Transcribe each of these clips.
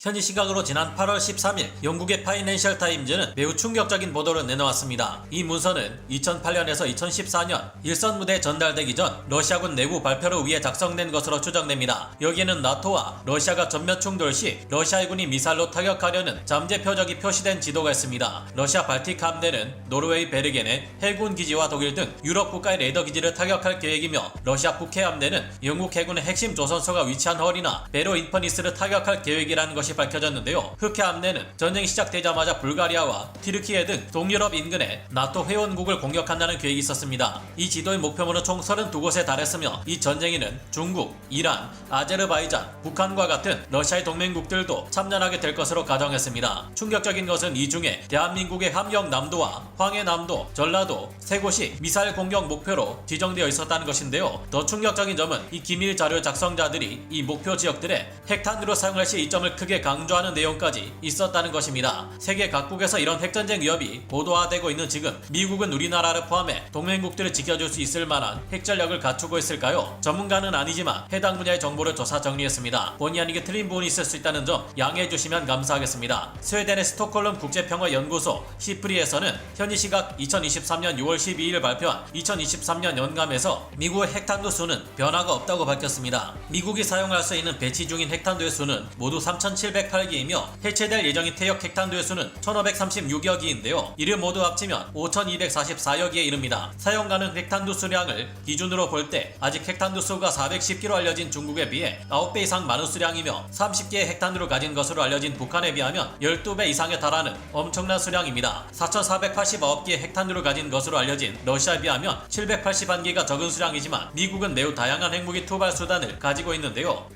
현지 시각으로 지난 8월 13일 영국의 파이낸셜 타임즈는 매우 충격적인 보도를 내놓았습니다. 이 문서는 2008년에서 2014년 일선 무대에 전달되기 전 러시아군 내부 발표를 위해 작성된 것으로 추정됩니다. 여기에는 나토와 러시아가 전면 충돌 시 러시아군이 미사일로 타격하려는 잠재 표적이 표시된 지도가 있습니다. 러시아 발틱 함대는 노르웨이 베르겐의 해군 기지와 독일 등 유럽 국가의 레이더 기지를 타격할 계획이며, 러시아 북해 함대는 영국 해군의 핵심 조선소가 위치한 허리나 베로 인퍼니스를 타격할 계획이라는 것이 밝혀졌는데요. 흑해 함대는 전쟁이 시작되자마자 불가리아와 튀르키예 등 동유럽 인근의 나토 회원국을 공격한다는 계획이 있었습니다. 이 지도의 목표물은 총 32곳에 달했으며, 이 전쟁에는 중국, 이란, 아제르바이잔, 북한과 같은 러시아의 동맹국들도 참전하게 될 것으로 가정했습니다. 충격적인 것은 이 중에 대한민국의 함경남도와 황해남도, 전라도 세 곳이 미사일 공격 목표로 지정되어 있었다는 것인데요. 더 충격적인 점은 이 기밀 자료 작성자들이 이 목표 지역들에 핵탄두를 사용할 시 이 점을 크게 강조하는 내용까지 있었다는 것입니다. 세계 각국에서 이런 핵전쟁 위협이 보도화되고 있는 지금 미국은 우리나라를 포함해 동맹국들을 지켜줄 수 있을 만한 핵전력을 갖추고 있을까요? 전문가는 아니지만 해당 분야의 정보를 조사 정리했습니다. 본의 아니게 틀린 부분이 있을 수 있다는 점 양해해 주시면 감사하겠습니다. 스웨덴의 스톡홀름 국제평화연구소 시프리에서는 현지 시각 2023년 6월 12일 발표한 2023년 연감에서 미국의 핵탄두 수는 변화가 없다고 밝혔습니다. 미국이 사용할 수 있는 배치 중인 핵탄두의 수는 모두 3,708기이며 해체될 예정인 퇴역 핵탄두의 수는 1,536여 기인데요. 이를 모두 합치면 5,244여 기에 이릅니다. 사용 가능 핵탄두 수량을 기준으로 볼 때 아직 핵탄두 수가 410기로 알려진 중국에 비해 9배 이상 많은 수량이며, 30개의 핵탄두를 가진 것으로 알려진 북한에 비하면 12배 이상에 달하는 엄청난 수량입니다. 4,489개의 핵탄두를 가진 것으로 알려진 러시아에 비하면 781기가 적은 수량이지만 미국은 매우 다양한 핵무기 투발 수단을 가지고 있는데요.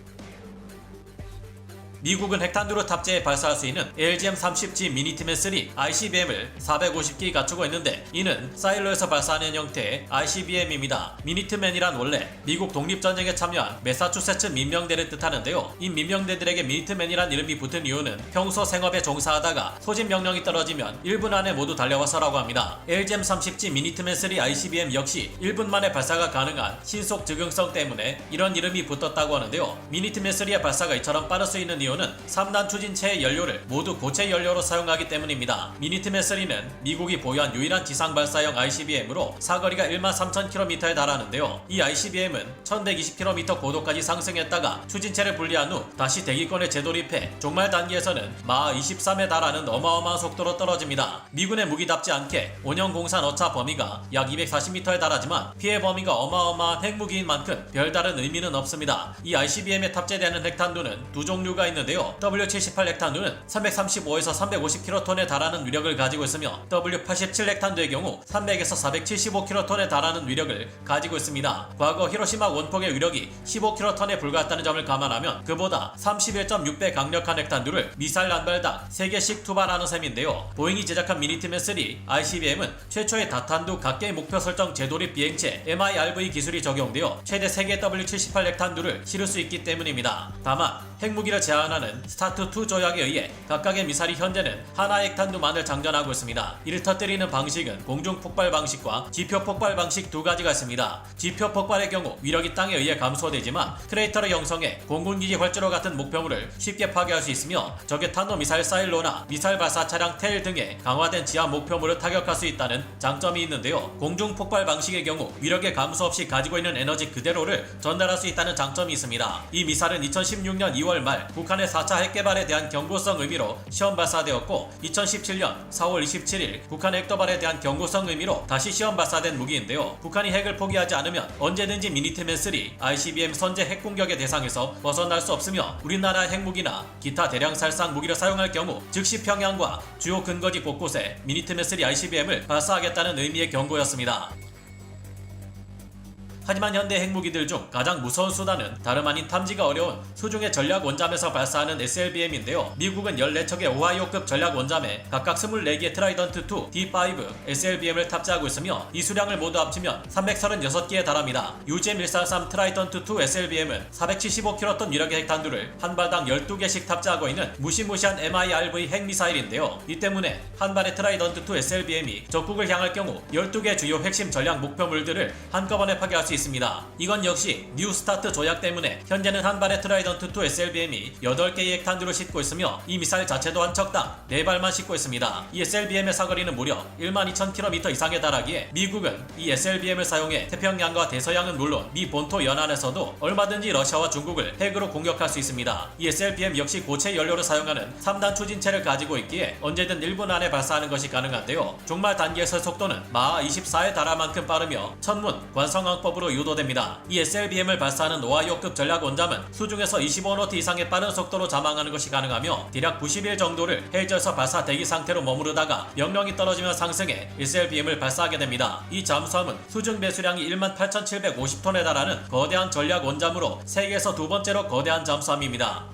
미국은 핵탄두를 탑재해 발사할 수 있는 LGM-30G 미니트맨3 ICBM을 450기 갖추고 있는데, 이는 사일로에서 발사하는 형태의 ICBM입니다. 미니트맨이란 원래 미국 독립전쟁에 참여한 매사추세츠 민병대를 뜻하는데요. 이 민병대들에게 미니트맨이란 이름이 붙은 이유는 평소 생업에 종사하다가 소집 명령이 떨어지면 1분 안에 모두 달려와서라고 합니다. LGM-30G 미니트맨3 ICBM 역시 1분 만에 발사가 가능한 신속 즉흥성 때문에 이런 이름이 붙었다고 하는데요. 미니트맨3의 발사가 이처럼 빠를 수 있는 이유는 3단 추진체의 연료를 모두 고체 연료로 사용하기 때문입니다. 미니트맨3는 미국이 보유한 유일한 지상 발사형 ICBM으로 사거리가 13,000km에 달하는데요. 이 ICBM은 1120km 고도까지 상승했다가 추진체를 분리한 후 다시 대기권에 재돌입해 종말 단계에서는 마하 23에 달하는 어마어마한 속도로 떨어집니다. 미군의 무기답지 않게 원형 공산 어차 범위가 약 240m에 달하지만 피해 범위가 어마어마한 핵무기인 만큼 별다른 의미는 없습니다. 이 ICBM에 탑재되는 핵탄두는 두 종류가 있는데요. W78 핵탄두는 335에서 350kton에 달하는 위력을 가지고 있으며, W87 핵탄두의 경우 300에서 475kton에 달하는 위력을 가지고 있습니다. 과거 히로시마 원폭의 위력이 15kton에 불과했다는 점을 감안하면 그보다 31.6배 강력한 핵탄두를 미사일 한 발당 3개씩 투발하는 셈인데요. 보잉이 제작한 미니트맨3 ICBM은 최초의 다탄두 각계 목표 설정 재돌입 비행체 MIRV 기술이 적용되어 최대 3개 W78 핵탄두를 실을 수 있기 때문입니다. 다만 핵무기를 제한하는 스타트2 조약에 의해 각각의 미사일이 현재는 하나의 핵탄두만을 장전하고 있습니다. 이를 터뜨리는 방식은 공중폭발 방식과 지표폭발 방식 두 가지가 있습니다. 지표폭발의 경우 위력이 땅에 의해 감소되지만 크레이터를 형성해 공군기지 활주로 같은 목표물을 쉽게 파괴할 수 있으며, 적의 탄도미사일 사일로나 미사일 발사 차량 테일 등의 강화된 지하 목표물을 타격할 수 있다는 장점이 있는데요. 공중폭발 방식의 경우 위력의 감소 없이 가지고 있는 에너지 그대로를 전달할 수 있다는 장점이 있습니다. 이 미사일은 2016년 2월 말 북한의 4차 핵개발에 대한 경고성 의미로 시험 발사되었고, 2017년 4월 27일 북한의 핵도발에 대한 경고성 의미로 다시 시험 발사된 무기인데요. 북한이 핵을 포기하지 않으면 언제든지 미니트맨3 ICBM 선제 핵공격의 대상에서 벗어날 수 없으며, 우리나라 핵무기나 기타 대량 살상 무기를 사용할 경우 즉시 평양과 주요 근거지 곳곳에 미니트맨3 ICBM을 발사하겠다는 의미의 경고였습니다. 하지만 현대 핵무기들 중 가장 무서운 수단은 다름 아닌 탐지가 어려운 수중의 전략 원잠에서 발사하는 SLBM인데요. 미국은 14척의 오하이오급 전략 원잠에 각각 24개의 트라이던트2 D5 SLBM을 탑재하고 있으며, 이 수량을 모두 합치면 336기에 달합니다. UGM-143 트라이던트2 SLBM은 475kton 위력의 핵탄두를 한 발당 12개씩 탑재하고 있는 무시무시한 MIRV 핵미사일인데요. 이 때문에 한 발의 트라이던트2 SLBM이 적국을 향할 경우 12개 주요 핵심 전략 목표물들을 한꺼번에 파괴할 수 수 있습니다. 이건 역시 뉴 스타트 조약 때문에 현재는 한 발의 트라이던트2 SLBM이 8개의 핵탄두를 싣고 있으며 이 미사일 자체도 한 척당 4발만 싣고 있습니다. 이 SLBM의 사거리는 무려 12,000km 이상에 달하기에 미국은 이 SLBM을 사용해 태평양과 대서양은 물론 미 본토 연안에서도 얼마든지 러시아와 중국을 핵으로 공격할 수 있습니다. 이 SLBM 역시 고체 연료를 사용하는 3단 추진체를 가지고 있기에 언제든 1분 안에 발사하는 것이 가능한데요. 종말 단계에서 속도는 마하 24에 달할 만큼 빠르며 천문 관성항법으로 유도됩니다. 이 SLBM을 발사하는 오하이오급 전략 원잠은 수중에서 25노트 이상의 빠른 속도로 자망하는 것이 가능하며 대략 90일 정도를 해저에서 발사 대기 상태로 머무르다가 명령이 떨어지면 상승해 SLBM을 발사하게 됩니다. 이 잠수함은 수중 배수량이 18,750톤에 달하는 거대한 전략 원잠으로 세계에서 두 번째로 거대한 잠수함입니다.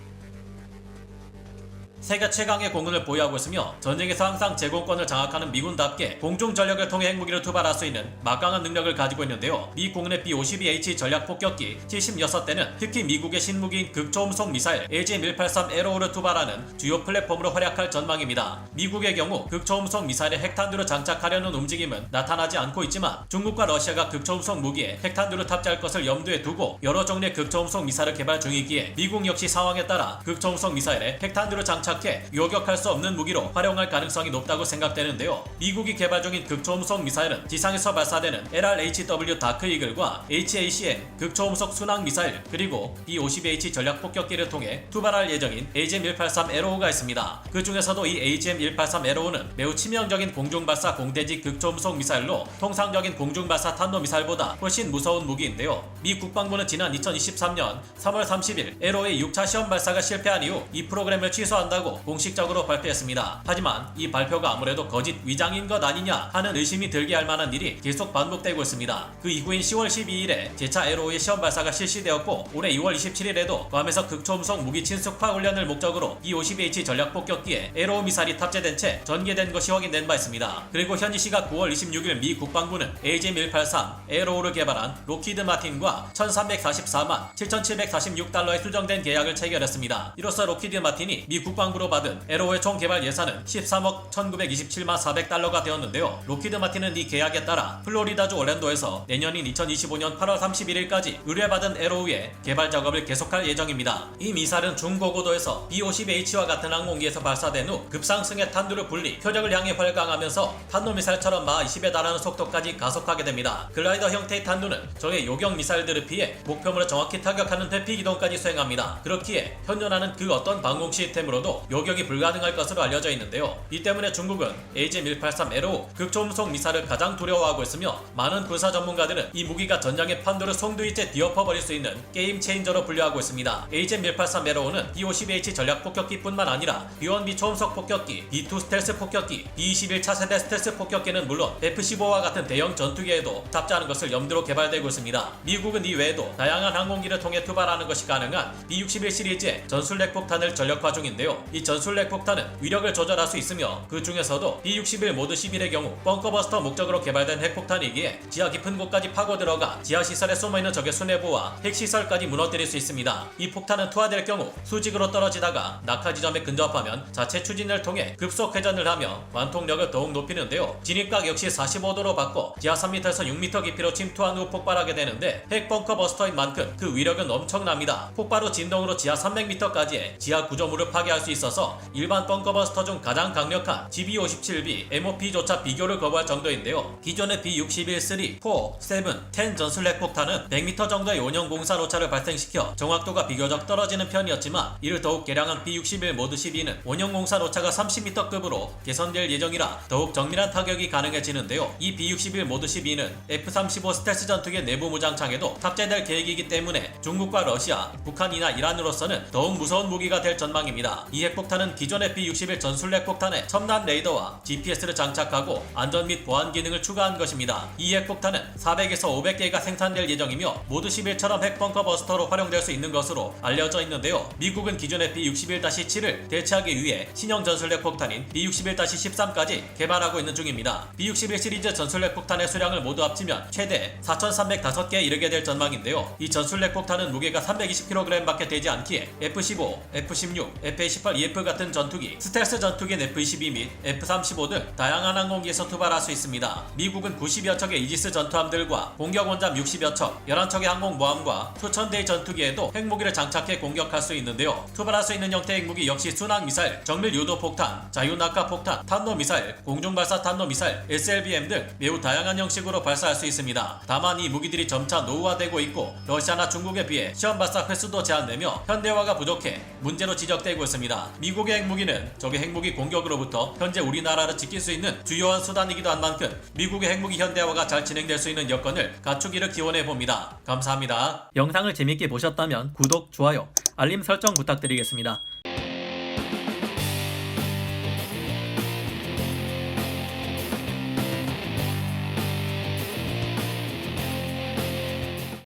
세계 최강의 공군을 보유하고 있으며 전쟁에서 항상 제공권을 장악하는 미군답게 공중 전력을 통해 핵무기를 투발할 수 있는 막강한 능력을 가지고 있는데요. 미 공군의 B-52H 전략 폭격기 76대는 특히 미국의 신무기인 극초음속 미사일 AGM-183 에로우를 투발하는 주요 플랫폼으로 활약할 전망입니다. 미국의 경우 극초음속 미사일에 핵탄두를 장착하려는 움직임은 나타나지 않고 있지만 중국과 러시아가 극초음속 무기에 핵탄두를 탑재할 것을 염두에 두고 여러 종류의 극초음속 미사일을 개발 중이기에 미국 역시 상황에 따라 극초음속 미사일에 핵탄두를 장착해 요격할 수 없는 무기로 활용할 가능성이 높다고 생각되는데요. 미국이 개발 중인 극초음속 미사일은 지상에서 발사되는 LRHW 다크이글과 HACM 극초음속 순항 미사일 그리고 B-52H 전략 폭격기를 통해 투발할 예정인 AGM-183 에로우가 있습니다. 그 중에서도 이 AGM-183 에로우는 매우 치명적인 공중발사 공대지 극초음속 미사일로 통상적인 공중발사 탄도미사일보다 훨씬 무서운 무기인데요. 미 국방부는 지난 2023년 3월 30일 에로우의 6차 시험 발사가 실패한 이후 이 프로그램을 취소한다고 공식적으로 발표했습니다. 하지만 이 발표가 아무래도 거짓 위장인 것 아니냐 하는 의심이 들게 할 만한 일이 계속 반복되고 있습니다. 그 이후인 10월 12일에 제차 에로우의 시험 발사가 실시되었고 올해 2월 27일에도 괌에서 극초음속 무기 친숙화 훈련을 목적으로 B-52H 전략 폭격기에 에로우 미사일이 탑재된 채 전개된 것이 확인된 바 있습니다. 그리고 현지 시각 9월 26일 미 국방부는 AGM-183 에로우를 개발한 록히드 마틴과 1,344만 7,746달러에 수정된 계약을 체결했습니다. 이로써 록히드 마틴이 미 국방부로 받은 에로우의 총 개발 예산은 13억 1927만 400달러가 되었는데요. 록히드 마틴은 이 계약에 따라 플로리다주 올랜도에서 내년인 2025년 8월 31일까지 의뢰받은 에로우의 개발 작업을 계속할 예정입니다. 이 미사일은 중고고도에서 B-50H와 같은 항공기에서 발사된 후 급상승의 탄두를 분리, 표적을 향해 활강하면서 탄도미사일처럼 마하 20에 달하는 속도까지 가속하게 됩니다. 글라이더 형태의 탄두는 적의 요격 미사일들을 피해 목표물을 정확히 타격하는 회피 기동까지 수행합니다. 그렇기에 현존하는 그 어떤 방공 시스템으로도 요격이 불가능할 것으로 알려져 있는데요. 이 때문에 중국은 AGM-183 에로우 극초음속 미사일을 가장 두려워하고 있으며 많은 군사 전문가들은 이 무기가 전장의 판도를 송두리째 뒤엎어버릴 수 있는 게임 체인저로 분류하고 있습니다. AGM-183 에로우는 B-52H 전략 폭격기뿐만 아니라 B-1B 초음속 폭격기, B-2 스텔스 폭격기, B-21 차세대 스텔스 폭격기는 물론 F-15와 같은 대형 전투기에도 탑재하는 것을 염두로 개발되고 있습니다. 미국은 이 외에도 다양한 항공기를 통해 투발하는 것이 가능한 B-61 시리즈의 전술핵 폭탄을 전력화 중인데요. 이 전술핵 폭탄은 위력을 조절할 수 있으며 그 중에서도 B-61 모드 11의 경우 벙커버스터 목적으로 개발된 핵폭탄이기에 지하 깊은 곳까지 파고 들어가 지하시설에 숨어있는 적의 수뇌부와 핵시설까지 무너뜨릴 수 있습니다. 이 폭탄은 투하될 경우 수직으로 떨어지다가 낙하 지점에 근접하면 자체 추진을 통해 급속 회전을 하며 완통력을 더욱 높이는데요. 진입각 역시 45도로 바꿔 지하 3m에서 6m 깊이로 침투한 후 폭발하게 되는데 핵 벙커버스터인 만큼 그 위력은 엄청납니다. 폭발 후 진동으로 지하 300m까지의 지하 구조물을 파괴할 수 있어서 일반 벙커버스터 중 가장 강력한 GB-57B MOP조차 비교를 거부할 정도인데요. 기존의 B-61 3, 4, 7, 10 전술핵 폭탄은 100m 정도의 원형 공산 오차를 발생시켜 정확도가 비교적 떨어지는 편이었지만 이를 더욱 개량한 B-61 모드 12는 원형 공산 오차가 30m급으로 개선될 예정이라 더욱 정밀한 타격이 가능해지는데요. 이 B-61 모드 12는 F-35 스텔스 전투기 내부 무장창에도 탑재될 계획이기 때문에 중국과 러시아, 북한이나 이란으로서는 더욱 무서운 무기가 될 전망입니다. 이 핵폭탄은 기존의 B-61 전술핵 폭탄에 첨단 레이더와 GPS를 장착하고 안전 및 보안 기능을 추가한 것입니다. 이 핵폭탄은 400에서 500개가 생산될 예정이며 모드 11처럼 핵벙커 버스터로 활용될 수 있는 것으로 알려져 있는데요. 미국은 기존의 B-61-7을 대체하기 위해 신형 전술핵 폭탄인 B-61-13까지 개발하고 있는 중입니다. B-61 시리즈 전술핵 폭탄의 수량을 모두 합치면 최대 4,305개에 이르게 될 전망인데요. 이 전술핵 폭탄은 무게가 320kg밖에 되지 않기에 F-15, F-16, F-18 EF 같은 전투기, 스텔스 전투기인 F-22 및 F-35 등 다양한 항공기에서 투발할 수 있습니다. 미국은 90여 척의 이지스 전투함들과 공격 원잠 60여 척, 11척의 항공모함과 수천 대의 전투기에도 핵무기를 장착해 공격할 수 있는데요. 투발할 수 있는 형태의 핵무기 역시 순항미사일, 정밀 유도폭탄, 자유낙하폭탄, 탄도미사일, 공중발사 탄도미사일, SLBM 등 매우 다양한 형식으로 발사할 수 있습니다. 다만 이 무기들이 점차 노후화되고 있고 러시아나 중국에 비해 시험 발사 횟수도 제한되며 현대화가 부족해 문제로 지적되고 있습니다. 미국의 핵무기는 적의 핵무기 공격으로부터 현재 우리나라를 지킬 수 있는 주요한 수단이기도 한 만큼 미국의 핵무기 현대화가 잘 진행될 수 있는 여건을 갖추기를 기원해 봅니다. 감사합니다. 영상을 재밌게 보셨다면 구독, 좋아요, 알림 설정 부탁드리겠습니다.